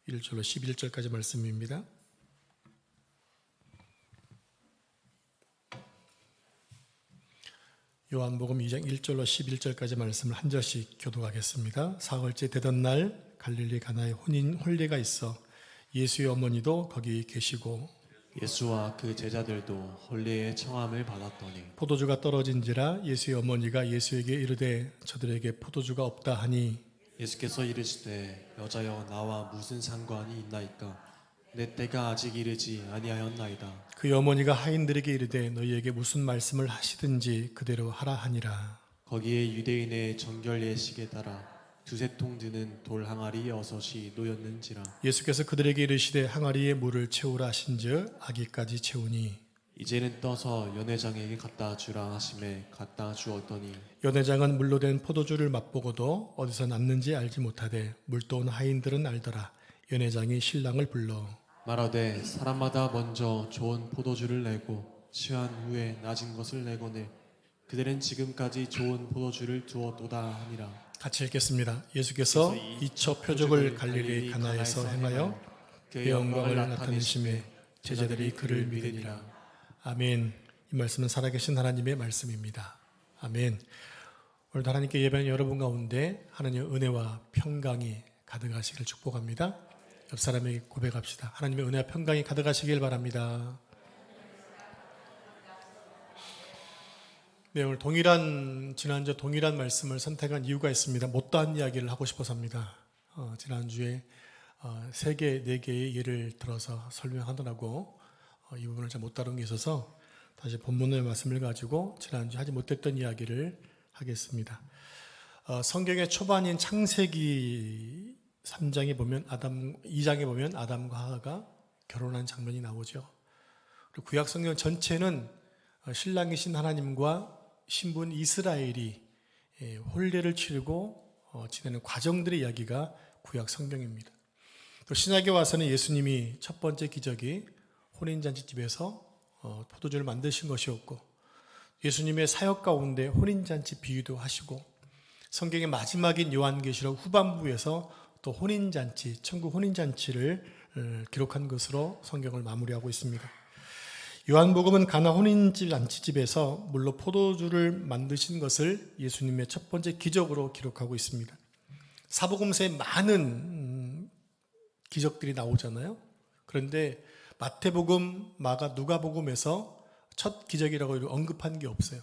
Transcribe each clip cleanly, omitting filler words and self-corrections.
1절로 11절까지 말씀입니다. 요한복음 2장 1절로 11절까지 말씀을 한 절씩 교독하겠습니다. 사흘째 되던 날 갈릴리 가나에 혼례가 있어 예수의 어머니도 거기 계시고 예수와 그 제자들도 혼례의 청함을 받았더니 포도주가 떨어진지라 예수의 어머니가 예수에게 이르되 저들에게 포도주가 없다 하니 예수께서 이르시되 여자여 나와 무슨 상관이 있나이까 내 때가 아직 이르지 아니하였나이다. 그 어머니가 하인들에게 이르되 너희에게 무슨 말씀을 하시든지 그대로 하라 하니라. 거기에 유대인의 정결 예식에 따라 두세 통 드는 돌 항아리 6이 놓였는지라. 예수께서 그들에게 이르시되 항아리에 물을 채우라 하신즉 아기까지 채우니 이제는 떠서 연회장에게 갖다 주라 하심에 갖다 주었더니 연회장은 물로 된 포도주를 맛보고도 어디서 났는지 알지 못하되 물도 온 하인들은 알더라. 연회장이 신랑을 불러 말하되 사람마다 먼저 좋은 포도주를 내고 취한 후에 낮은 것을 내거늘 그들은 지금까지 좋은 포도주를 두었도다 하니라. 같이 읽겠습니다. 예수께서 이 첫 표적을 갈릴리 가나에서 행하여 그의 영광을 나타내심에 제자들이 그를 믿으니라. 아멘. 이 말씀은 살아계신 하나님의 말씀입니다. 아멘. 오늘도 하나님께 예배하는 여러분 가운데 하나님의 은혜와 평강이 가득하시기를 축복합니다. 옆 사람에게 고백합시다. 하나님의 은혜와 평강이 가득하시길 바랍니다. 네, 오늘 지난주 동일한 말씀을 선택한 이유가 있습니다. 못다한 이야기를 하고 싶어서입니다. 지난주에 3개, 4개의 예를 들어서 설명하느라고 이 부분을 잘 못 다룬 게 있어서 다시 본문의 말씀을 가지고 지난주에 하지 못했던 이야기를 하겠습니다. 성경의 초반인 창세기 3장에 보면 2장에 보면 아담과 하와가 결혼한 장면이 나오죠. 그리고 구약 성경 전체는 신랑이신 하나님과 신부인 이스라엘이 혼례를 치르고 지내는 과정들의 이야기가 구약 성경입니다. 또 신약에 와서는 예수님이 첫 번째 기적이 혼인잔치집에서 포도주를 만드신 것이었고 예수님의 사역 가운데 혼인잔치 비유도 하시고 성경의 마지막인 요한계시록 후반부에서 또 혼인잔치, 천국 혼인잔치를 기록한 것으로 성경을 마무리하고 있습니다. 요한복음은 가나 혼인잔치집에서 물로 포도주를 만드신 것을 예수님의 첫 번째 기적으로 기록하고 있습니다. 사복음서에 많은 기적들이 나오잖아요. 그런데 마태복음, 마가, 누가복음에서 첫 기적이라고 언급한 게 없어요.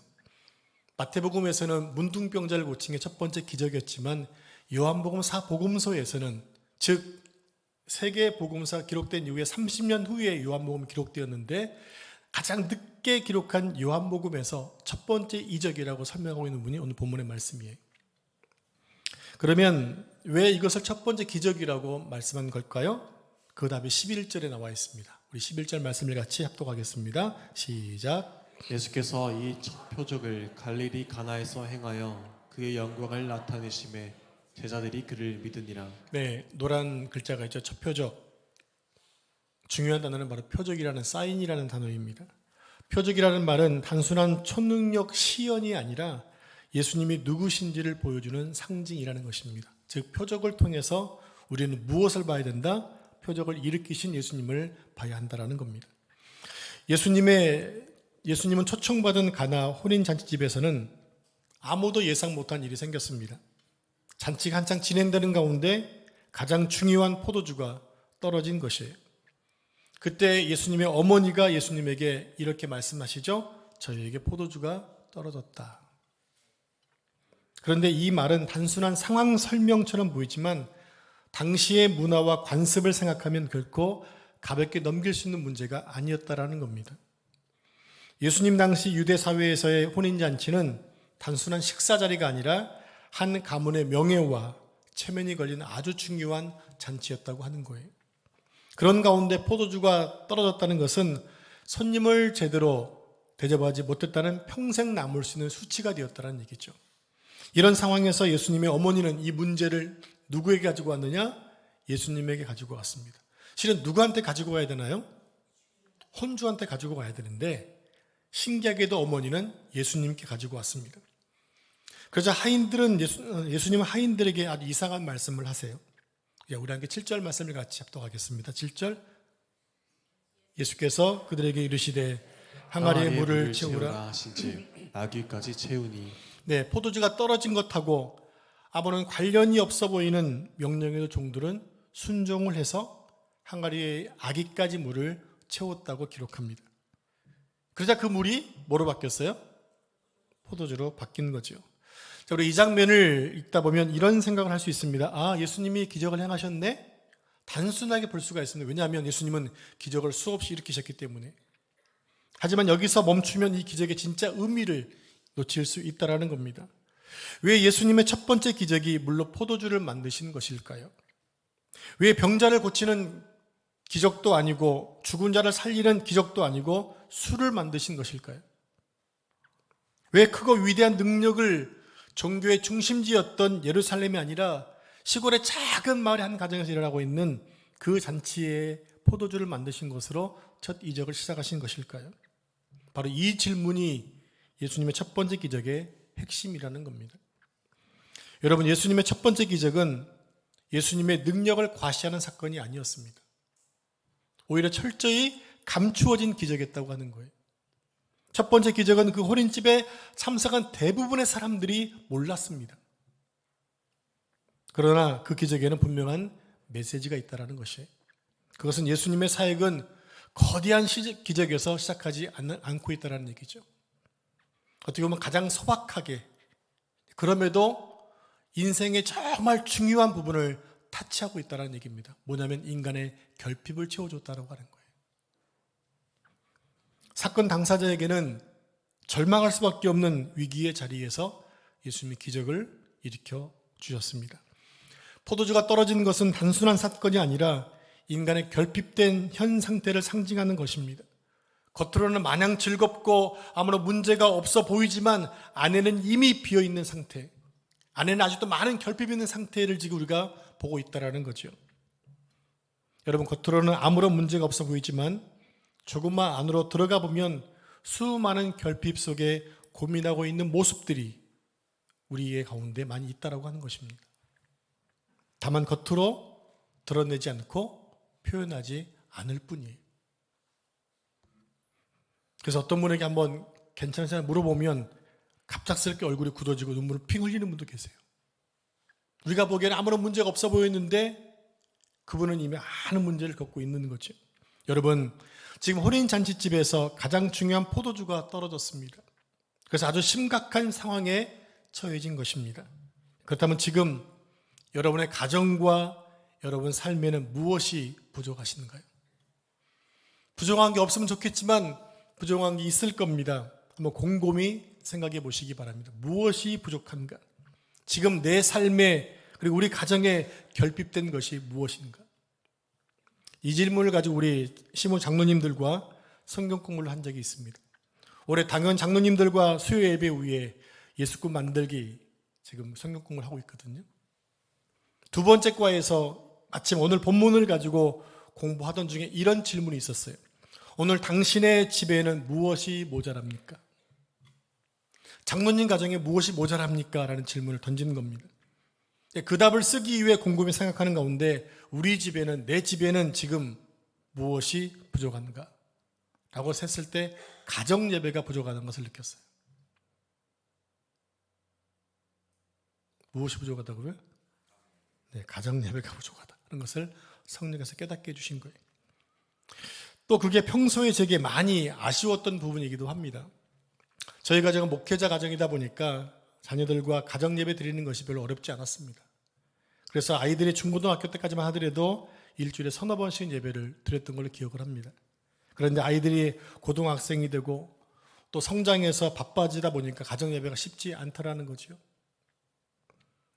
마태복음에서는 문둥병자를 고친 게 첫 번째 기적이었지만 요한복음 4복음서에서는 즉 세계 복음사 기록된 이후에 30년 후에 요한복음이 기록되었는데 가장 늦게 기록한 요한복음에서 첫 번째 이적이라고 설명하고 있는 분이 오늘 본문의 말씀이에요. 그러면 왜 이것을 첫 번째 기적이라고 말씀한 걸까요? 그 답이 11절에 나와 있습니다. 우리 11절 말씀을 같이 합독하겠습니다. 시작. 예수께서 이 첫 표적을 갈릴리 가나에서 행하여 그의 영광을 나타내심에 제자들이 그를 믿으니라. 네, 노란 글자가 있죠. 첫 표적. 중요한 단어는 바로 표적이라는 사인이라는 단어입니다. 표적이라는 말은 단순한 초능력 시연이 아니라 예수님이 누구신지를 보여주는 상징이라는 것입니다. 즉 표적을 통해서 우리는 무엇을 봐야 된다? 표적을 일으키신 예수님을 봐야 한다라는 겁니다. 예수님은 초청받은 가나 혼인잔치집에서는 아무도 예상 못한 일이 생겼습니다. 잔치가 한창 진행되는 가운데 가장 중요한 포도주가 떨어진 것이에요. 그때 예수님의 어머니가 예수님에게 이렇게 말씀하시죠. 저희에게 포도주가 떨어졌다. 그런데 이 말은 단순한 상황 설명처럼 보이지만 당시의 문화와 관습을 생각하면 결코 가볍게 넘길 수 있는 문제가 아니었다라는 겁니다. 예수님 당시 유대 사회에서의 혼인잔치는 단순한 식사 자리가 아니라 한 가문의 명예와 체면이 걸린 아주 중요한 잔치였다고 하는 거예요. 그런 가운데 포도주가 떨어졌다는 것은 손님을 제대로 대접하지 못했다는 평생 남을 수 있는 수치가 되었다는 얘기죠. 이런 상황에서 예수님의 어머니는 이 문제를 누구에게 가지고 왔느냐? 예수님에게 가지고 왔습니다. 실은 누구한테 가지고 와야 되나요? 혼주한테 가지고 와야 되는데 신기하게도 어머니는 예수님께 가지고 왔습니다. 그러자 하인들은 예수님은 하인들에게 아주 이상한 말씀을 하세요. 우리 함께 7절 말씀을 같이 합독하겠습니다. 7절. 예수께서 그들에게 이르시되 항아리에 물을 채우라. 하신즉 나귀까지 채우니. 네, 포도주가 떨어진 것하고 아무런 관련이 없어 보이는 명령의 종들은 순종을 해서 항아리에 아기까지 물을 채웠다고 기록합니다. 그러자 그 물이 뭐로 바뀌었어요? 포도주로 바뀐 거죠. 자, 우리 이 장면을 읽다 보면 이런 생각을 할 수 있습니다. 아, 예수님이 기적을 행하셨네? 단순하게 볼 수가 있습니다. 왜냐하면 예수님은 기적을 수없이 일으키셨기 때문에. 하지만 여기서 멈추면 이 기적의 진짜 의미를 놓칠 수 있다는 겁니다. 왜 예수님의 첫 번째 기적이 물로 포도주를 만드신 것일까요? 왜 병자를 고치는 기적도 아니고 죽은 자를 살리는 기적도 아니고 술을 만드신 것일까요? 왜 크고 위대한 능력을 종교의 중심지였던 예루살렘이 아니라 시골의 작은 마을의 한 가정에서 일어나고 있는 그 잔치에 포도주를 만드신 것으로 첫 이적을 시작하신 것일까요? 바로 이 질문이 예수님의 첫 번째 기적의 핵심이라는 겁니다. 여러분, 예수님의 첫 번째 기적은 예수님의 능력을 과시하는 사건이 아니었습니다. 오히려 철저히 감추어진 기적이었다고 하는 거예요. 첫 번째 기적은 그 호린집에 참석한 대부분의 사람들이 몰랐습니다. 그러나 그 기적에는 분명한 메시지가 있다는 것이에요. 그것은 예수님의 사역은 거대한 기적에서 시작하지 않고 있다는 얘기죠. 어떻게 보면 가장 소박하게, 그럼에도 인생의 정말 중요한 부분을 타치하고 있다는 얘기입니다. 뭐냐면 인간의 결핍을 채워줬다고 하는 거예요. 사건 당사자에게는 절망할 수밖에 없는 위기의 자리에서 예수님이 기적을 일으켜 주셨습니다. 포도주가 떨어진 것은 단순한 사건이 아니라 인간의 결핍된 현 상태를 상징하는 것입니다. 겉으로는 마냥 즐겁고 아무런 문제가 없어 보이지만 안에는 이미 비어있는 상태, 안에는 아직도 많은 결핍이 있는 상태를 지금 우리가 보고 있다는 거죠. 여러분, 겉으로는 아무런 문제가 없어 보이지만 조금만 안으로 들어가 보면 수많은 결핍 속에 고민하고 있는 모습들이 우리의 가운데 많이 있다고 하는 것입니다. 다만 겉으로 드러내지 않고 표현하지 않을 뿐이에요. 그래서 어떤 분에게 한번 괜찮으세요? 물어보면 갑작스럽게 얼굴이 굳어지고 눈물을 핑 흘리는 분도 계세요. 우리가 보기에는 아무런 문제가 없어 보였는데 그분은 이미 많은 문제를 겪고 있는 거죠. 여러분, 지금 혼인잔치집에서 가장 중요한 포도주가 떨어졌습니다. 그래서 아주 심각한 상황에 처해진 것입니다. 그렇다면 지금 여러분의 가정과 여러분 삶에는 무엇이 부족하신가요? 부족한 게 없으면 좋겠지만 부족한 게 있을 겁니다. 한번 곰곰이 생각해 보시기 바랍니다. 무엇이 부족한가? 지금 내 삶에 그리고 우리 가정에 결핍된 것이 무엇인가? 이 질문을 가지고 우리 시몬 장로님들과 성경 공부를 한 적이 있습니다. 올해 당연 장로님들과 수요 예배 후에 예수꾼 만들기 지금 성경 공부를 하고 있거든요. 두 번째 과에서 마침 오늘 본문을 가지고 공부하던 중에 이런 질문이 있었어요. 오늘 당신의 집에는 무엇이 모자랍니까? 장로님 가정에 무엇이 모자랍니까? 라는 질문을 던지는 겁니다. 그 답을 쓰기 위해 곰곰이 생각하는 가운데 우리 집에는, 내 집에는 지금 무엇이 부족한가? 라고 셌을 때 가정 예배가 부족하다는 것을 느꼈어요. 무엇이 부족하다고요? 네, 가정 예배가 부족하다는 것을 성령께서 깨닫게 해주신 거예요. 또 그게 평소에 제게 많이 아쉬웠던 부분이기도 합니다. 저희 가정은 목회자 가정이다 보니까 자녀들과 가정 예배 드리는 것이 별로 어렵지 않았습니다. 그래서 아이들이 중고등학교 때까지만 하더라도 일주일에 서너 번씩 예배를 드렸던 걸로 기억을 합니다. 그런데 아이들이 고등학생이 되고 또 성장해서 바빠지다 보니까 가정 예배가 쉽지 않더라는 거죠.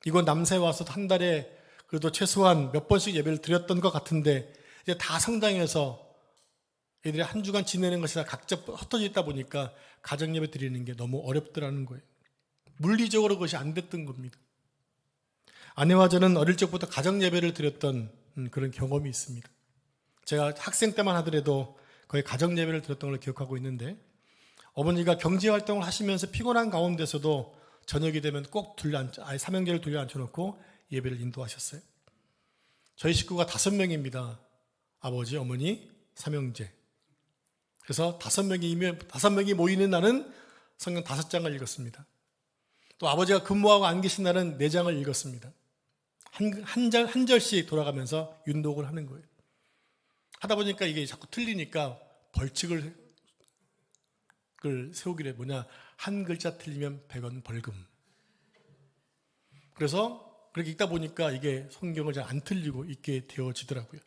이건 남새 와서 한 달에 그래도 최소한 몇 번씩 예배를 드렸던 것 같은데 이제 다 성장해서 애들이 한 주간 지내는 것이 다 각자 흩어져 있다 보니까 가정 예배 드리는 게 너무 어렵더라는 거예요. 물리적으로 그것이 안 됐던 겁니다. 아내와 저는 어릴 적부터 가정 예배를 드렸던 그런 경험이 있습니다. 제가 학생 때만 하더라도 거의 가정 예배를 드렸던 걸 기억하고 있는데 어머니가 경제 활동을 하시면서 피곤한 가운데서도 저녁이 되면 꼭 아예 삼형제를 둘러 앉혀놓고 예배를 인도하셨어요. 저희 식구가 5명입니다. 아버지, 어머니, 삼형제. 그래서 5명이 모이는 날은 성경 5장을 읽었습니다. 또 아버지가 근무하고 안 계신 날은 4장을 읽었습니다. 한 절씩 돌아가면서 윤독을 하는 거예요. 하다 보니까 이게 자꾸 틀리니까 벌칙을 세우기로 해. 뭐냐, 한 글자 틀리면 100원 벌금. 그래서 그렇게 읽다 보니까 이게 성경을 잘 안 틀리고 읽게 되어지더라고요.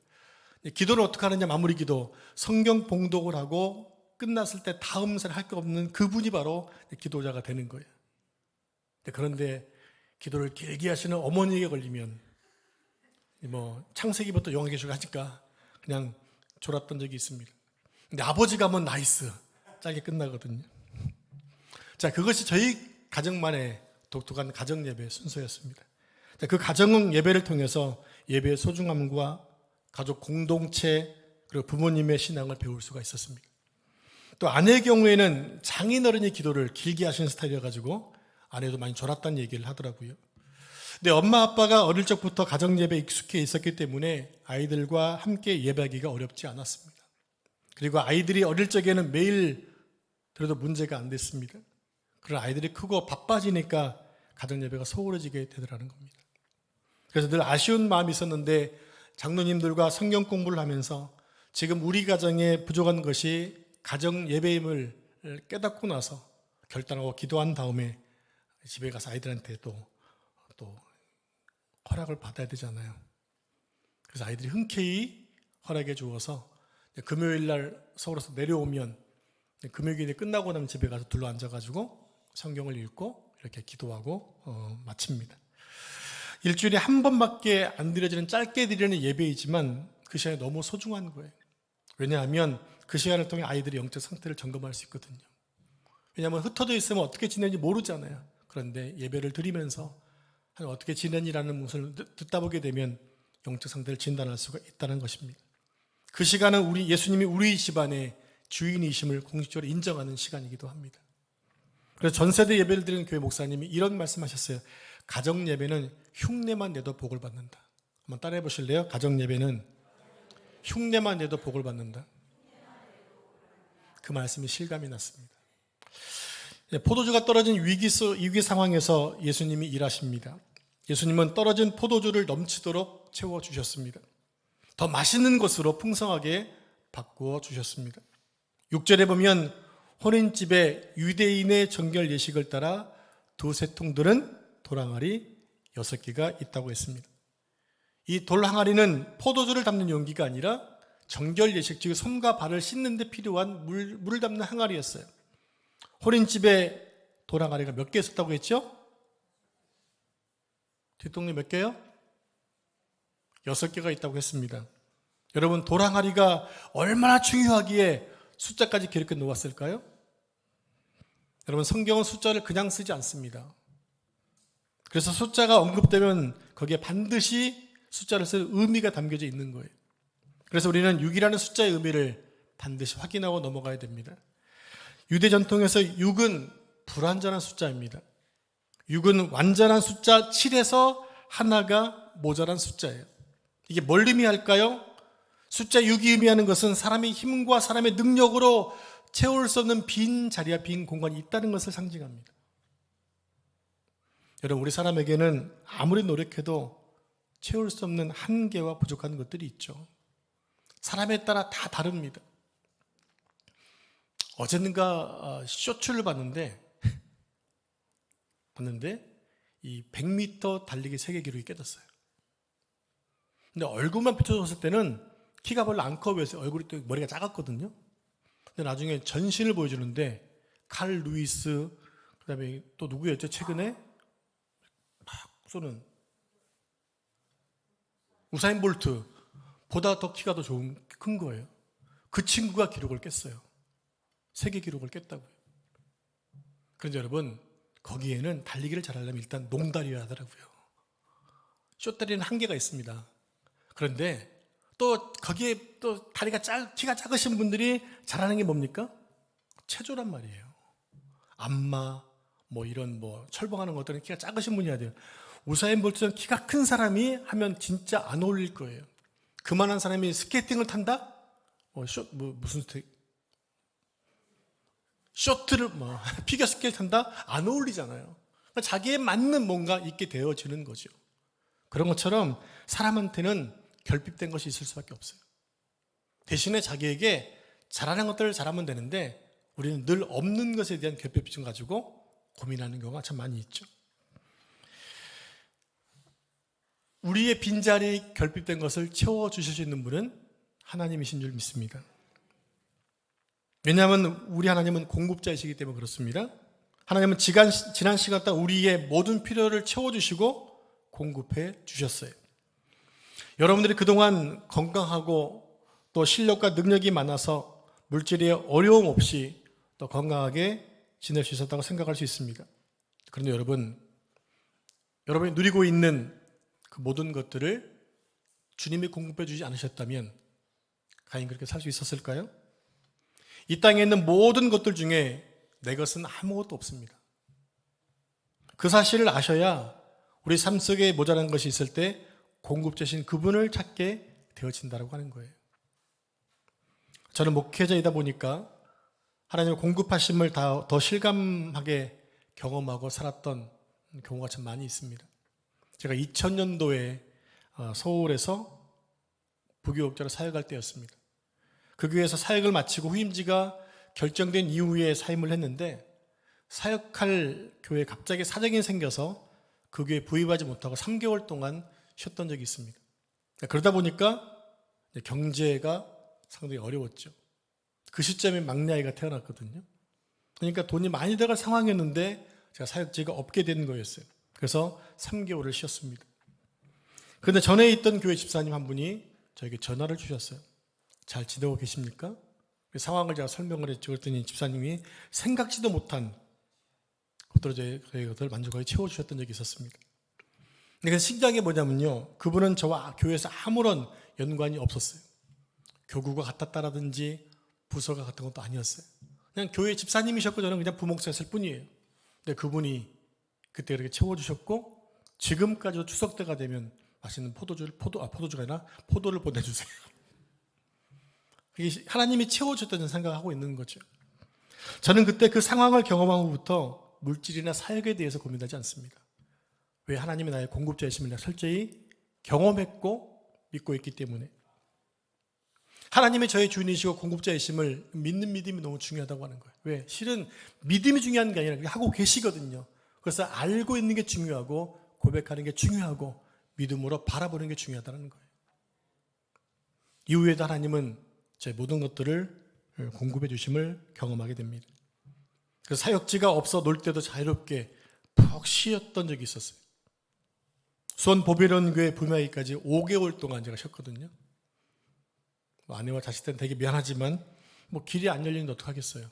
기도는 어떻게 하느냐, 마무리 기도. 성경 봉독을 하고 끝났을 때 다음 살 할 거 없는 그분이 바로 기도자가 되는 거예요. 그런데 기도를 길게 하시는 어머니에게 걸리면 뭐 창세기부터 요한계시록 하니까 그냥 졸았던 적이 있습니다. 근데 아버지가 하면 나이스, 짧게 끝나거든요. 자, 그것이 저희 가정만의 독특한 가정 예배 순서였습니다. 자, 그 가정 예배를 통해서 예배의 소중함과 가족 공동체 그리고 부모님의 신앙을 배울 수가 있었습니다. 또 아내의 경우에는 장인어른이 기도를 길게 하시는 스타일이어가지고 아내도 많이 졸았다는 얘기를 하더라고요. 근데 엄마 아빠가 어릴 적부터 가정 예배에 익숙해 있었기 때문에 아이들과 함께 예배하기가 어렵지 않았습니다. 그리고 아이들이 어릴 적에는 매일 들어도 문제가 안 됐습니다. 그런 아이들이 크고 바빠지니까 가정 예배가 소홀해지게 되더라는 겁니다. 그래서 늘 아쉬운 마음이 있었는데 장로님들과 성경 공부를 하면서 지금 우리 가정에 부족한 것이 가정 예배임을 깨닫고 나서 결단하고 기도한 다음에 집에 가서 아이들한테 또 허락을 받아야 되잖아요. 그래서 아이들이 흔쾌히 허락해 주어서 금요일 날 서울에서 내려오면 금요일이 끝나고 나면 집에 가서 둘러앉아가지고 성경을 읽고 이렇게 기도하고 마칩니다. 일주일에 한 번밖에 안 드려지는 짧게 드리는 예배이지만 그 시간이 너무 소중한 거예요. 왜냐하면 그 시간을 통해 아이들의 영적 상태를 점검할 수 있거든요. 왜냐하면 흩어져 있으면 어떻게 지내는지 모르잖아요. 그런데 예배를 드리면서 어떻게 지내니라는 것을 듣다 보게 되면 영적 상태를 진단할 수가 있다는 것입니다. 그 시간은 우리 예수님이 우리 집안의 주인이심을 공식적으로 인정하는 시간이기도 합니다. 그래서 전 세대 예배를 드리는 교회 목사님이 이런 말씀하셨어요. 가정 예배는 흉내만 내도 복을 받는다. 한번 따라해 보실래요? 가정 예배는 흉내만 내도 복을 받는다. 그 말씀이 실감이 났습니다. 포도주가 떨어진 위기 상황에서 예수님이 일하십니다. 예수님은 떨어진 포도주를 넘치도록 채워주셨습니다. 더 맛있는 것으로 풍성하게 바꾸어 주셨습니다. 6절에 보면 혼인집에 유대인의 정결 예식을 따라 두세 통들은 돌항아리 6개가 있다고 했습니다. 이 돌항아리는 포도주를 담는 용기가 아니라 정결 예식, 즉 손과 발을 씻는 데 필요한 물을 담는 항아리였어요. 혼인집에 돌항아리가 몇 개 있었다고 했죠? 뒷동네 몇 개요? 6개가 있다고 했습니다. 여러분, 돌항아리가 얼마나 중요하기에 숫자까지 기록해 놓았을까요? 여러분, 성경은 숫자를 그냥 쓰지 않습니다. 그래서 숫자가 언급되면 거기에 반드시 숫자를 쓸 의미가 담겨져 있는 거예요. 그래서 우리는 6이라는 숫자의 의미를 반드시 확인하고 넘어가야 됩니다. 유대 전통에서 6은 불완전한 숫자입니다. 6은 완전한 숫자 7에서 하나가 모자란 숫자예요. 이게 뭘 의미할까요? 숫자 6이 의미하는 것은 사람의 힘과 사람의 능력으로 채울 수 없는 빈 자리와 빈 공간이 있다는 것을 상징합니다. 여러분, 우리 사람에게는 아무리 노력해도 채울 수 없는 한계와 부족한 것들이 있죠. 사람에 따라 다 다릅니다. 어젠가 쇼츠를 봤는데 이 100m 달리기 세계 기록이 깨졌어요. 근데 얼굴만 비춰줬을 때는 키가 별로 안 커 보여서 얼굴이 또 머리가 작았거든요. 근데 나중에 전신을 보여주는데 칼 루이스, 그다음에 또 누구였죠? 최근에 막 쏘는 우사인 볼트 보다 더 키가 더 큰 거예요. 그 친구가 기록을 깼어요. 세계 기록을 깼다고요. 그런데 여러분, 거기에는 달리기를 잘하려면 일단 농다리여야 하더라고요. 쇼다리는 한계가 있습니다. 그런데 또 거기에 또 키가 작으신 분들이 잘하는 게 뭡니까? 체조란 말이에요. 안마, 이런 철봉하는 것들은 키가 작으신 분이 해야 돼요. 우사인 볼트처럼 키가 큰 사람이 하면 진짜 안 어울릴 거예요. 그만한 사람이 스케이팅을 탄다? 무슨 쇼트를 피겨 스케이트 탄다? 안 어울리잖아요. 그러니까 자기에 맞는 뭔가 있게 되어지는 거죠. 그런 것처럼 사람한테는 결핍된 것이 있을 수밖에 없어요. 대신에 자기에게 잘하는 것들을 잘하면 되는데 우리는 늘 없는 것에 대한 결핍증 가지고 고민하는 경우가 참 많이 있죠. 우리의 빈자리 결핍된 것을 채워주실 수 있는 분은 하나님이신 줄 믿습니다. 왜냐하면 우리 하나님은 공급자이시기 때문에 그렇습니다. 하나님은 지난 시간 동안 우리의 모든 필요를 채워주시고 공급해 주셨어요. 여러분들이 그동안 건강하고 또 실력과 능력이 많아서 물질의 어려움 없이 또 건강하게 지낼 수 있었다고 생각할 수 있습니다. 그런데 여러분이 누리고 있는 그 모든 것들을 주님이 공급해 주지 않으셨다면 과연 그렇게 살 수 있었을까요? 이 땅에 있는 모든 것들 중에 내 것은 아무것도 없습니다. 그 사실을 아셔야 우리 삶 속에 모자란 것이 있을 때 공급자신 그분을 찾게 되어진다고 하는 거예요. 저는 목회자이다 보니까 하나님의 공급하심을 더 실감하게 경험하고 살았던 경우가 참 많이 있습니다. 제가 2000년도에 서울에서 부교육자로 사역할 때였습니다. 그 교회에서 사역을 마치고 후임지가 결정된 이후에 사임을 했는데 사역할 교회에 갑자기 사정이 생겨서 그 교회에 부임하지 못하고 3개월 동안 쉬었던 적이 있습니다. 그러다 보니까 경제가 상당히 어려웠죠. 그 시점에 막내 아이가 태어났거든요. 그러니까 돈이 많이 들어갈 상황이었는데 제가 사역지가 없게 된 거였어요. 그래서 3개월을 쉬었습니다. 그런데 전에 있던 교회 집사님 한 분이 저에게 전화를 주셨어요. 잘 지내고 계십니까? 그 상황을 제가 설명을 했죠. 그랬더니 집사님이 생각지도 못한 것들을 저희 것을 만족하게 채워주셨던 적이 있었습니다. 근데 신기한 게 뭐냐면요. 그분은 저와 교회에서 아무런 연관이 없었어요. 교구가 같았다라든지 부서가 같은 것도 아니었어요. 그냥 교회 집사님이셨고 저는 그냥 부목사였을 뿐이에요. 근데 그분이 그때 그렇게 채워주셨고 지금까지도 추석 때가 되면 맛있는 포도주가 아니라 포도를 보내주세요. 하나님이 채워줬다는 생각을 하고 있는 거죠. 저는 그때 그 상황을 경험한 후부터 물질이나 사역에 대해서 고민하지 않습니다. 왜? 하나님이 나의 공급자이심을 철저히 경험했고 믿고 있기 때문에. 하나님이 저의 주인이시고 공급자이심을 믿는 믿음이 너무 중요하다고 하는 거예요. 왜? 실은 믿음이 중요한 게 아니라 하고 계시거든요. 그래서 알고 있는 게 중요하고 고백하는 게 중요하고 믿음으로 바라보는 게 중요하다는 거예요. 이후에도 하나님은 제 모든 것들을 공급해 주심을 경험하게 됩니다. 그래서 사역지가 없어 놀 때도 자유롭게 푹 쉬었던 적이 있었어요. 수원 보배론 교회 부임하기까지 5개월 동안 제가 쉬었거든요. 아내와 자식들은 되게 미안하지만 길이 안 열리는데 어떡하겠어요.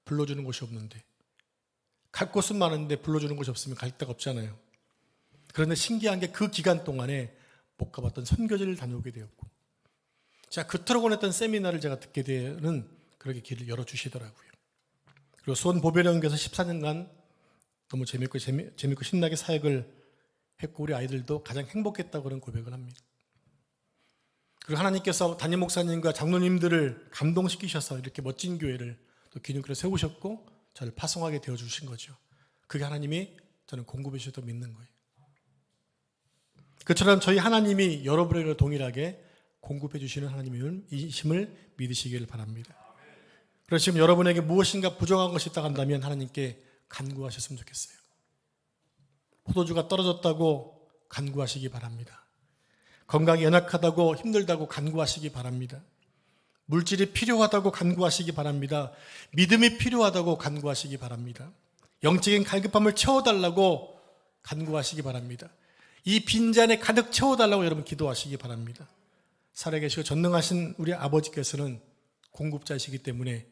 불러주는 곳이 없는데. 갈 곳은 많은데 불러주는 곳이 없으면 갈 데가 없잖아요. 그런데 신기한 게 그 기간 동안에 못 가봤던 선교지를 다녀오게 되었고 제가 그토록 원했던 세미나를 제가 듣게 되는 그렇게 길을 열어주시더라고요. 그리고 수원 보배령교에서 14년간 너무 재밌고 신나게 사역을 했고 우리 아이들도 가장 행복했다고 그런 고백을 합니다. 그리고 하나님께서 담임 목사님과 장로님들을 감동시키셔서 이렇게 멋진 교회를 또 기념교회를 세우셨고 저를 파송하게 되어주신 거죠. 그게 하나님이 저는 공급해 주셔도 믿는 거예요. 그처럼 저희 하나님이 여러분에게 동일하게 공급해 주시는 하나님이심을 믿으시길 바랍니다. 그래서 지금 여러분에게 무엇인가 부정한 것이 있다고 한다면 하나님께 간구하셨으면 좋겠어요. 포도주가 떨어졌다고 간구하시기 바랍니다. 건강이 연약하다고 힘들다고 간구하시기 바랍니다. 물질이 필요하다고 간구하시기 바랍니다. 믿음이 필요하다고 간구하시기 바랍니다. 영적인 갈급함을 채워달라고 간구하시기 바랍니다. 이 빈잔에 가득 채워달라고 여러분 기도하시기 바랍니다. 살아계시고 전능하신 우리 아버지께서는 공급자이시기 때문에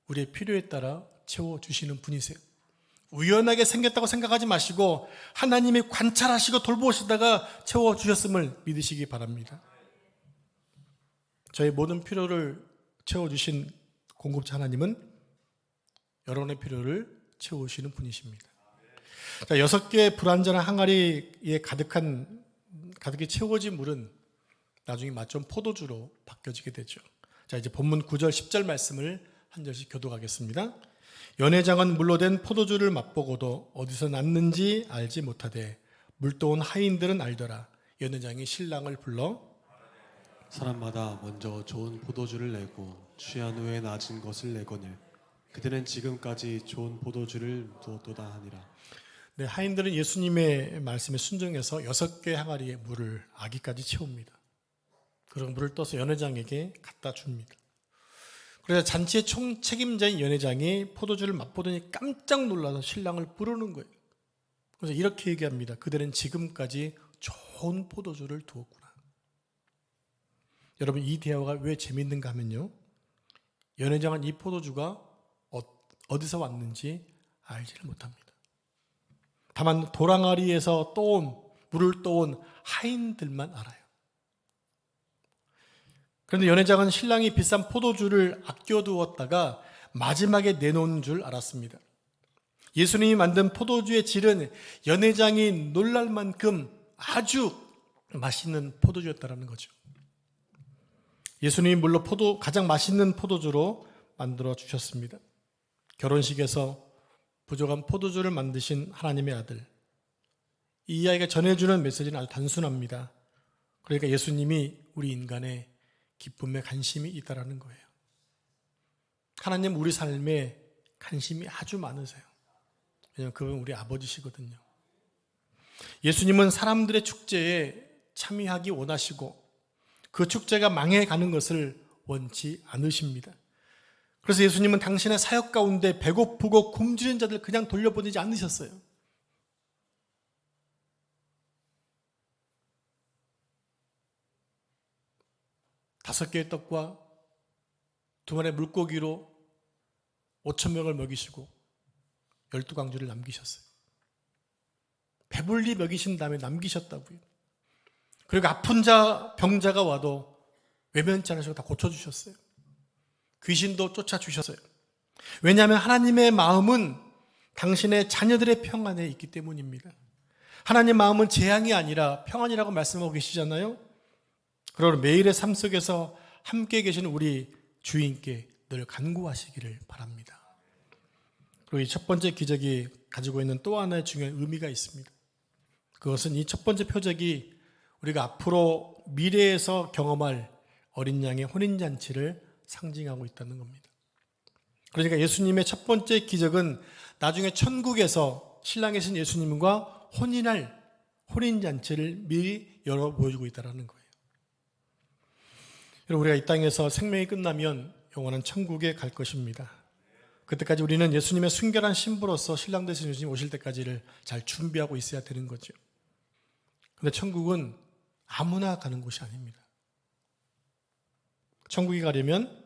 우리의 필요에 따라 채워주시는 분이세요. 우연하게 생겼다고 생각하지 마시고 하나님이 관찰하시고 돌보시다가 채워주셨음을 믿으시기 바랍니다. 저희 모든 필요를 채워주신 공급자 하나님은 여러분의 필요를 채우시는 분이십니다. 자, 6개의 불완전한 항아리에 가득히 채워진 물은 나중에 맛좋은 포도주로 바뀌어지게 되죠. 자, 이제 본문 9절 10절 말씀을 한 절씩 교독하겠습니다. 연회장은 물로 된 포도주를 맛보고도 어디서 났는지 알지 못하되 물도온 하인들은 알더라. 연회장이 신랑을 불러 사람마다 먼저 좋은 포도주를 내고 취한 후에 낮은 것을 내거늘 그들은 지금까지 좋은 포도주를 두었도다 하니라. 네, 하인들은 예수님의 말씀에 순종해서 6개의 항아리에 물을 아기까지 채웁니다. 그리고 물을 떠서 연회장에게 갖다 줍니다. 그래서 잔치의 총책임자인 연회장이 포도주를 맛보더니 깜짝 놀라서 신랑을 부르는 거예요. 그래서 이렇게 얘기합니다. 그들은 지금까지 좋은 포도주를 두었구나. 여러분, 이 대화가 왜 재밌는가 하면요, 연회장은 이 포도주가 어디서 왔는지 알지를 못합니다. 다만 도랑아리에서 물을 떠온 하인들만 알아요. 그런데 연회장은 신랑이 비싼 포도주를 아껴두었다가 마지막에 내놓은 줄 알았습니다. 예수님이 만든 포도주의 질은 연회장이 놀랄 만큼 아주 맛있는 포도주였다는 거죠. 예수님이 물로 가장 맛있는 포도주로 만들어 주셨습니다. 결혼식에서 부족한 포도주를 만드신 하나님의 아들. 이 이야기가 전해주는 메시지는 아주 단순합니다. 그러니까 예수님이 우리 인간의 기쁨에 관심이 있다라는 거예요. 하나님 우리 삶에 관심이 아주 많으세요. 왜냐하면 그분 우리 아버지시거든요. 예수님은 사람들의 축제에 참여하기 원하시고 그 축제가 망해가는 것을 원치 않으십니다. 그래서 예수님은 당신의 사역 가운데 배고프고 굶주린 자들 그냥 돌려보내지 않으셨어요. 다섯 개의 떡과 2마리의 물고기로 5,000명을 먹이시고 12광주를 남기셨어요. 배불리 먹이신 다음에 남기셨다고요. 그리고 아픈 자, 병자가 와도 외면치 않으시고 다 고쳐주셨어요. 귀신도 쫓아주셨어요. 왜냐하면 하나님의 마음은 당신의 자녀들의 평안에 있기 때문입니다. 하나님의 마음은 재앙이 아니라 평안이라고 말씀하고 계시잖아요. 그러므로 매일의 삶 속에서 함께 계시는 우리 주인께 늘 간구하시기를 바랍니다. 그리고 이 첫 번째 기적이 가지고 있는 또 하나의 중요한 의미가 있습니다. 그것은 이 첫 번째 표적이 우리가 앞으로 미래에서 경험할 어린 양의 혼인잔치를 상징하고 있다는 겁니다. 그러니까 예수님의 첫 번째 기적은 나중에 천국에서 신랑이신 예수님과 혼인할 혼인잔치를 미리 열어 보여주고 있다는 거예요. 여러분, 우리가 이 땅에서 생명이 끝나면 영원한 천국에 갈 것입니다. 그때까지 우리는 예수님의 순결한 신부로서 신랑 되신 예수님 오실 때까지를 잘 준비하고 있어야 되는 거죠. 그런데 천국은 아무나 가는 곳이 아닙니다. 천국에 가려면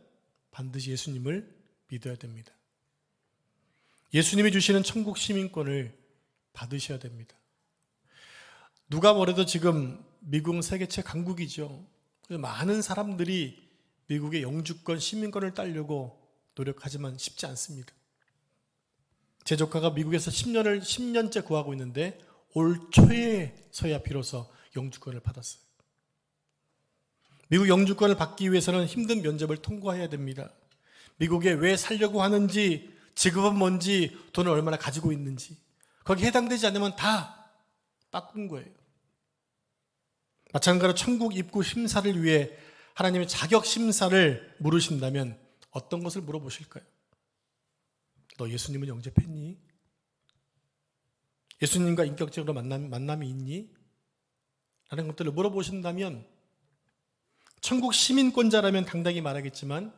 반드시 예수님을 믿어야 됩니다. 예수님이 주시는 천국 시민권을 받으셔야 됩니다. 누가 뭐래도 지금 미국은 세계체 강국이죠. 그래서 많은 사람들이 미국의 영주권, 시민권을 따려고 노력하지만 쉽지 않습니다. 제 조카가 미국에서 10년째 구하고 있는데 올 초에서야 비로소 영주권을 받았어요. 미국 영주권을 받기 위해서는 힘든 면접을 통과해야 됩니다. 미국에 왜 살려고 하는지, 직업은 뭔지, 돈을 얼마나 가지고 있는지, 거기에 해당되지 않으면 다 바꾼 거예요. 마찬가지로 천국 입구 심사를 위해 하나님의 자격 심사를 물으신다면 어떤 것을 물어보실까요? 너 예수님은 영접했니? 예수님과 인격적으로 만남이 있니? 라는 것들을 물어보신다면 천국 시민권자라면 당당히 말하겠지만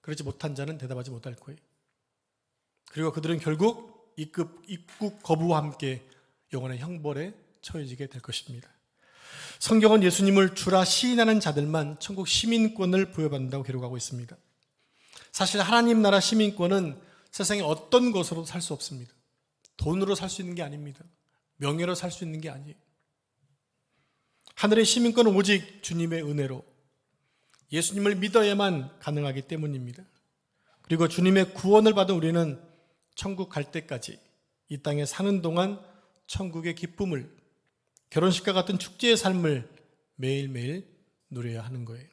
그렇지 못한 자는 대답하지 못할 거예요. 그리고 그들은 결국 입국 거부와 함께 영원의 형벌에 처해지게 될 것입니다. 성경은 예수님을 주라 시인하는 자들만 천국 시민권을 부여받는다고 기록하고 있습니다. 사실 하나님 나라 시민권은 세상에 어떤 것으로도 살 수 없습니다. 돈으로 살 수 있는 게 아닙니다. 명예로 살 수 있는 게 아니에요. 하늘의 시민권은 오직 주님의 은혜로 예수님을 믿어야만 가능하기 때문입니다. 그리고 주님의 구원을 받은 우리는 천국 갈 때까지 이 땅에 사는 동안 천국의 기쁨을, 결혼식과 같은 축제의 삶을 매일매일 누려야 하는 거예요.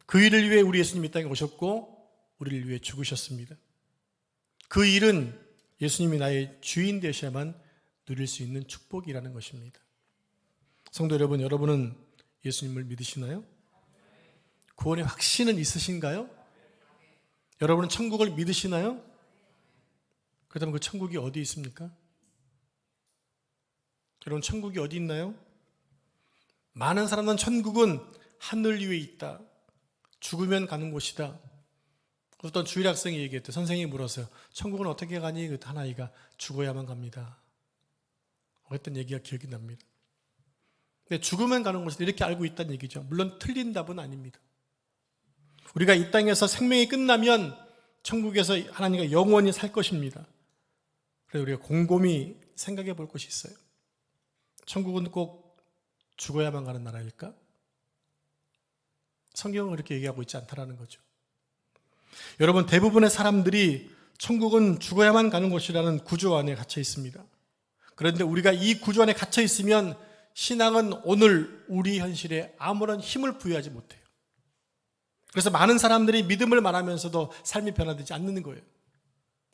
그 일을 위해 우리 예수님이 이 땅에 오셨고 우리를 위해 죽으셨습니다. 그 일은 예수님이 나의 주인 되셔야만 누릴 수 있는 축복이라는 것입니다. 성도 여러분, 여러분은 예수님을 믿으시나요? 구원의 확신은 있으신가요? 여러분은 천국을 믿으시나요? 그렇다면 그 천국이 어디 있습니까? 여러분, 천국이 어디 있나요? 많은 사람은 천국은 하늘 위에 있다. 죽으면 가는 곳이다. 어떤 주일 학생이 얘기했대. 선생님이 물었어요. 천국은 어떻게 가니? 그때 한 아이가 죽어야만 갑니다. 그랬던 얘기가 기억이 납니다. 근데 죽으면 가는 곳이다 이렇게 알고 있다는 얘기죠. 물론 틀린 답은 아닙니다. 우리가 이 땅에서 생명이 끝나면 천국에서 하나님과 영원히 살 것입니다. 그래서 우리가 곰곰이 생각해 볼 것이 있어요. 천국은 꼭 죽어야만 가는 나라일까? 성경은 그렇게 얘기하고 있지 않다라는 거죠. 여러분, 대부분의 사람들이 천국은 죽어야만 가는 곳이라는 구조 안에 갇혀 있습니다. 그런데 우리가 이 구조 안에 갇혀 있으면 신앙은 오늘 우리 현실에 아무런 힘을 부여하지 못해요. 그래서 많은 사람들이 믿음을 말하면서도 삶이 변화되지 않는 거예요.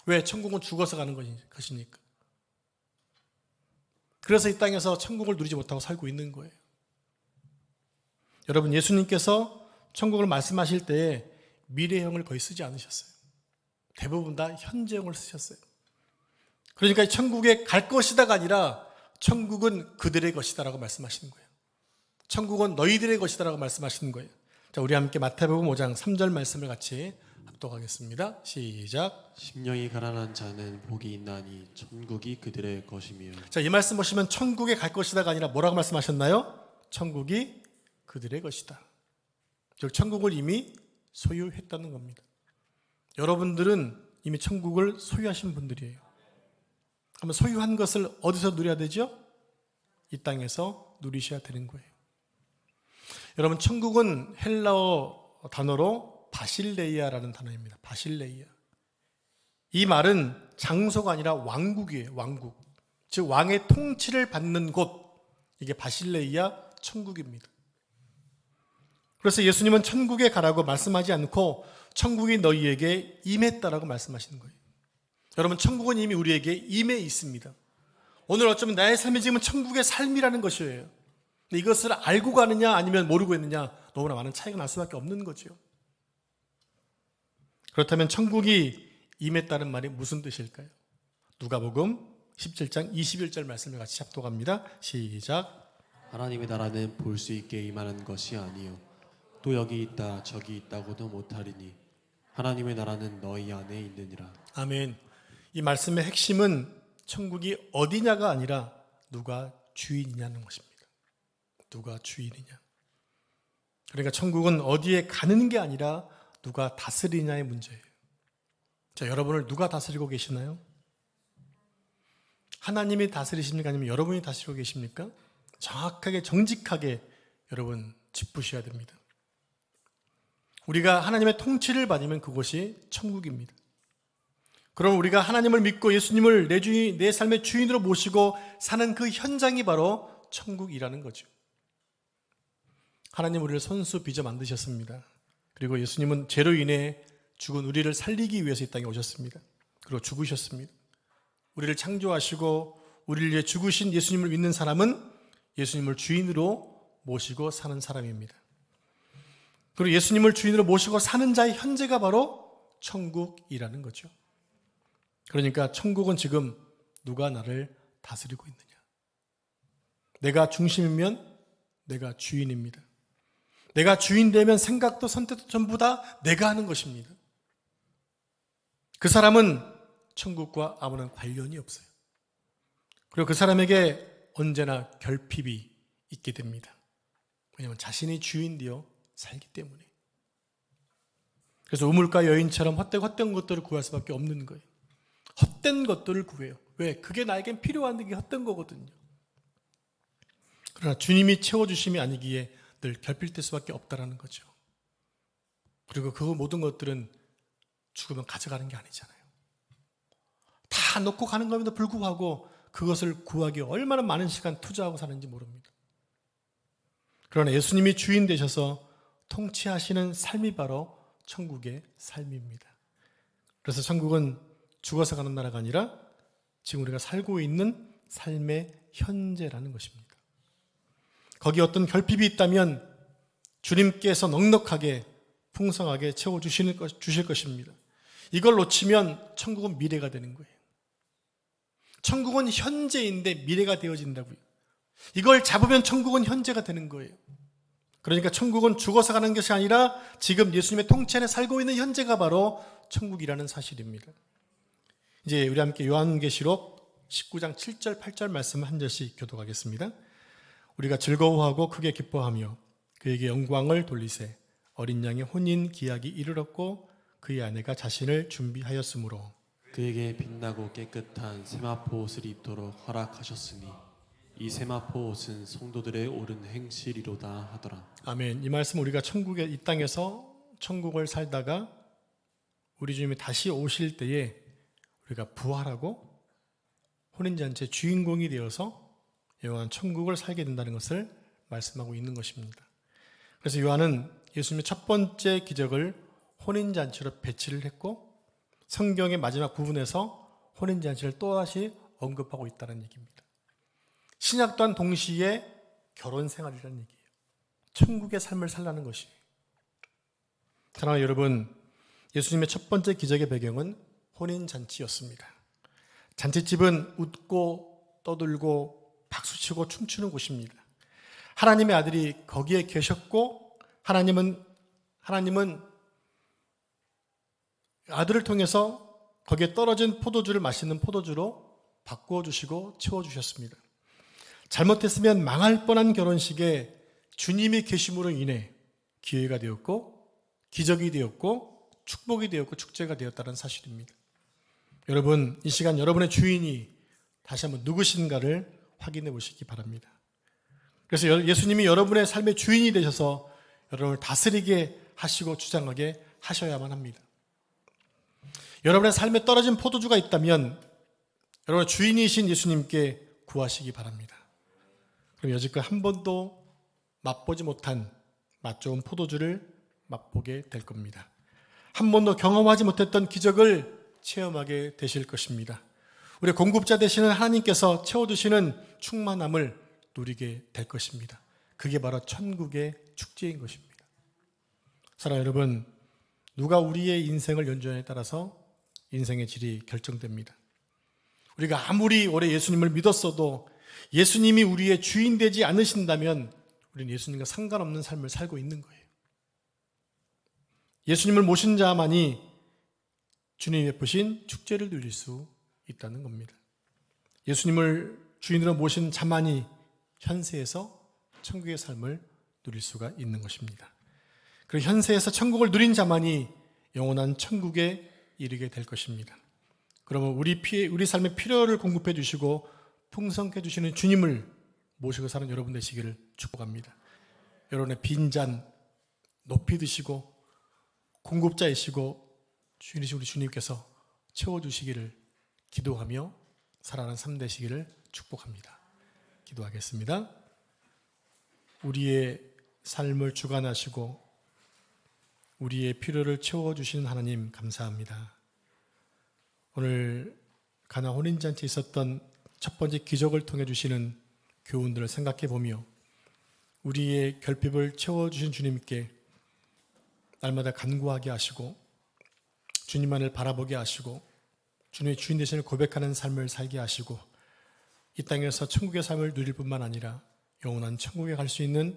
왜? 천국은 죽어서 가는 것이니까. 그래서 이 땅에서 천국을 누리지 못하고 살고 있는 거예요. 여러분, 예수님께서 천국을 말씀하실 때에 미래형을 거의 쓰지 않으셨어요. 대부분 다 현재형을 쓰셨어요. 그러니까 천국에 갈 것이다가 아니라 천국은 그들의 것이다라고 말씀하시는 거예요. 천국은 너희들의 것이다라고 말씀하시는 거예요. 자, 우리 함께 마태복음 5장 3절 말씀을 같이 합독하겠습니다. 시작. 심령이 가난한 자는 복이 있나니 천국이 그들의 것이며. 자, 이 말씀 보시면 천국에 갈 것이다가 아니라 뭐라고 말씀하셨나요? 천국이 그들의 것이다. 즉 천국을 이미 소유했다는 겁니다. 여러분들은 이미 천국을 소유하신 분들이에요. 그러면 소유한 것을 어디서 누려야 되죠? 이 땅에서 누리셔야 되는 거예요. 여러분, 천국은 헬라어 단어로 바실레이아라는 단어입니다. 바실레이아. 이 말은 장소가 아니라 왕국이에요. 왕국. 즉 왕의 통치를 받는 곳. 이게 바실레이아 천국입니다. 그래서 예수님은 천국에 가라고 말씀하지 않고 천국이 너희에게 임했다라고 말씀하시는 거예요. 여러분, 천국은 이미 우리에게 임해 있습니다. 오늘 어쩌면 나의 삶이 지금은 천국의 삶이라는 것이에요. 근데 이것을 알고 가느냐 아니면 모르고 있느냐 너무나 많은 차이가 날 수밖에 없는 거죠. 그렇다면 천국이 임했다는 말이 무슨 뜻일까요? 누가복음 17장 21절 말씀을 같이 합독합니다. 시작. 하나님의 나라는 볼 수 있게 임하는 것이 아니요 또 여기 있다 저기 있다고도 못하리니 하나님의 나라는 너희 안에 있느니라. 아멘. 이 말씀의 핵심은 천국이 어디냐가 아니라 누가 주인이냐는 것입니다. 누가 주인이냐. 그러니까 천국은 어디에 가는 게 아니라 누가 다스리냐의 문제예요. 자, 여러분을 누가 다스리고 계시나요? 하나님이 다스리십니까? 아니면 여러분이 다스리고 계십니까? 정확하게 정직하게 여러분 짚으셔야 됩니다. 우리가 하나님의 통치를 받으면 그곳이 천국입니다. 그럼 우리가 하나님을 믿고 예수님을 내 삶의 주인으로 모시고 사는 그 현장이 바로 천국이라는 거죠. 하나님 우리를 손수 빚어 만드셨습니다. 그리고 예수님은 죄로 인해 죽은 우리를 살리기 위해서 이 땅에 오셨습니다. 그리고 죽으셨습니다. 우리를 창조하시고 우리를 위해 죽으신 예수님을 믿는 사람은 예수님을 주인으로 모시고 사는 사람입니다. 그리고 예수님을 주인으로 모시고 사는 자의 현재가 바로 천국이라는 거죠. 그러니까 천국은 지금 누가 나를 다스리고 있느냐. 내가 중심이면 내가 주인입니다. 내가 주인 되면 생각도 선택도 전부 다 내가 하는 것입니다. 그 사람은 천국과 아무런 관련이 없어요. 그리고 그 사람에게 언제나 결핍이 있게 됩니다. 왜냐하면 자신이 주인 되어 살기 때문에. 그래서 우물가 여인처럼 헛된 것들을 구할 수밖에 없는 거예요. 헛된 것들을 구해요. 왜? 그게 나에겐 필요한 게 헛된 거거든요. 그러나 주님이 채워주심이 아니기에 늘 결핍될 수밖에 없다는 거죠. 그리고 그 모든 것들은 죽으면 가져가는 게 아니잖아요. 다 놓고 가는 것에도 불구하고 그것을 구하기 얼마나 많은 시간 투자하고 사는지 모릅니다. 그러나 예수님이 주인 되셔서 통치하시는 삶이 바로 천국의 삶입니다. 그래서 천국은 죽어서 가는 나라가 아니라 지금 우리가 살고 있는 삶의 현재라는 것입니다. 거기 어떤 결핍이 있다면 주님께서 넉넉하게 풍성하게 채워주실 것입니다. 이걸 놓치면 천국은 미래가 되는 거예요. 천국은 현재인데 미래가 되어진다고요. 이걸 잡으면 천국은 현재가 되는 거예요. 그러니까 천국은 죽어서 가는 것이 아니라 지금 예수님의 통치 안에 살고 있는 현재가 바로 천국이라는 사실입니다. 이제 우리 함께 요한계시록 19장 7절 8절 말씀 한 절씩 교독하겠습니다. 우리가 즐거워하고 크게 기뻐하며 그에게 영광을 돌리세 어린 양의 혼인 기약이 이르렀고 그의 아내가 자신을 준비하였으므로 그에게 빛나고 깨끗한 세마포 옷을 입도록 허락하셨으니 이 세마포 옷은 성도들의 옳은 행실이로다 하더라. 아멘. 이 말씀 우리가 천국에 이 땅에서 천국을 살다가 우리 주님이 다시 오실 때에 우리가 부활하고 혼인잔치의 주인공이 되어서 영원한 천국을 살게 된다는 것을 말씀하고 있는 것입니다. 그래서 요한은 예수님의 첫 번째 기적을 혼인잔치로 배치를 했고 성경의 마지막 부분에서 혼인잔치를 또다시 언급하고 있다는 얘기입니다. 신약 또한 동시에 결혼 생활이라는 얘기예요. 천국의 삶을 살라는 것이에요. 사랑하는 여러분, 예수님의 첫 번째 기적의 배경은 혼인잔치였습니다. 잔치집은 웃고 떠들고 박수치고 춤추는 곳입니다. 하나님의 아들이 거기에 계셨고 하나님은 아들을 통해서 거기에 떨어진 포도주를 마시는 포도주로 바꾸어 주시고 채워 주셨습니다. 잘못했으면 망할 뻔한 결혼식에 주님이 계심으로 인해 기회가 되었고 기적이 되었고 축복이 되었고 축제가 되었다는 사실입니다. 여러분, 이 시간 여러분의 주인이 다시 한번 누구신가를 확인해 보시기 바랍니다. 그래서 예수님이 여러분의 삶의 주인이 되셔서 여러분을 다스리게 하시고 주장하게 하셔야만 합니다. 여러분의 삶에 떨어진 포도주가 있다면 여러분의 주인이신 예수님께 구하시기 바랍니다. 그럼 여지껏 한 번도 맛보지 못한 맛 좋은 포도주를 맛보게 될 겁니다. 한 번도 경험하지 못했던 기적을 체험하게 되실 것입니다. 우리 공급자 되시는 하나님께서 채워주시는 충만함을 누리게 될 것입니다. 그게 바로 천국의 축제인 것입니다. 사랑하는 여러분, 누가 우리의 인생을 연주하냐에 따라서 인생의 질이 결정됩니다. 우리가 아무리 오래 예수님을 믿었어도 예수님이 우리의 주인 되지 않으신다면 우리는 예수님과 상관없는 삶을 살고 있는 거예요. 예수님을 모신 자만이 주님이 베푸신 축제를 누릴 수 있다는 겁니다. 예수님을 주인으로 모신 자만이 현세에서 천국의 삶을 누릴 수가 있는 것입니다. 그리고 현세에서 천국을 누린 자만이 영원한 천국에 이르게 될 것입니다. 그러면 우리 삶의 필요를 공급해 주시고 풍성케 해주시는 주님을 모시고 사는 여러분 되시기를 축복합니다. 여러분의 빈잔 높이 드시고 공급자이시고 주인이신 우리 주님께서 채워주시기를 기도하며 살아가는 삶 되시기를 축복합니다. 기도하겠습니다. 우리의 삶을 주관하시고 우리의 필요를 채워주시는 하나님 감사합니다. 오늘 가나 혼인잔치에 있었던 첫 번째 기적을 통해 주시는 교훈들을 생각해 보며 우리의 결핍을 채워주신 주님께 날마다 간구하게 하시고 주님만을 바라보게 하시고 주님의 주인 되심을 고백하는 삶을 살게 하시고 이 땅에서 천국의 삶을 누릴 뿐만 아니라 영원한 천국에 갈 수 있는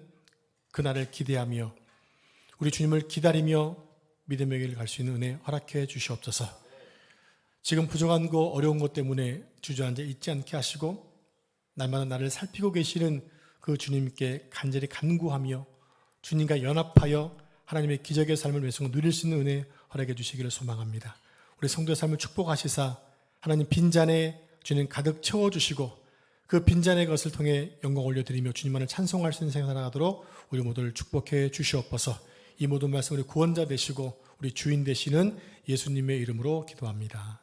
그날을 기대하며 우리 주님을 기다리며 믿음의 길을 갈 수 있는 은혜 허락해 주시옵소서. 지금 부족한 거 어려운 것 때문에 주저앉아 있지 않게 하시고 날마다 나를 살피고 계시는 그 주님께 간절히 간구하며 주님과 연합하여 하나님의 기적의 삶을 매순간 누릴 수 있는 은혜 허락해 주시기를 소망합니다. 우리 성도의 삶을 축복하시사 하나님 빈잔에 주님 가득 채워주시고 그 빈잔의 것을 통해 영광 올려드리며 주님만을 찬송할 수 있는 생활 살아가도록 우리 모두를 축복해 주시옵소서. 이 모든 말씀 우리 구원자 되시고 우리 주인 되시는 예수님의 이름으로 기도합니다.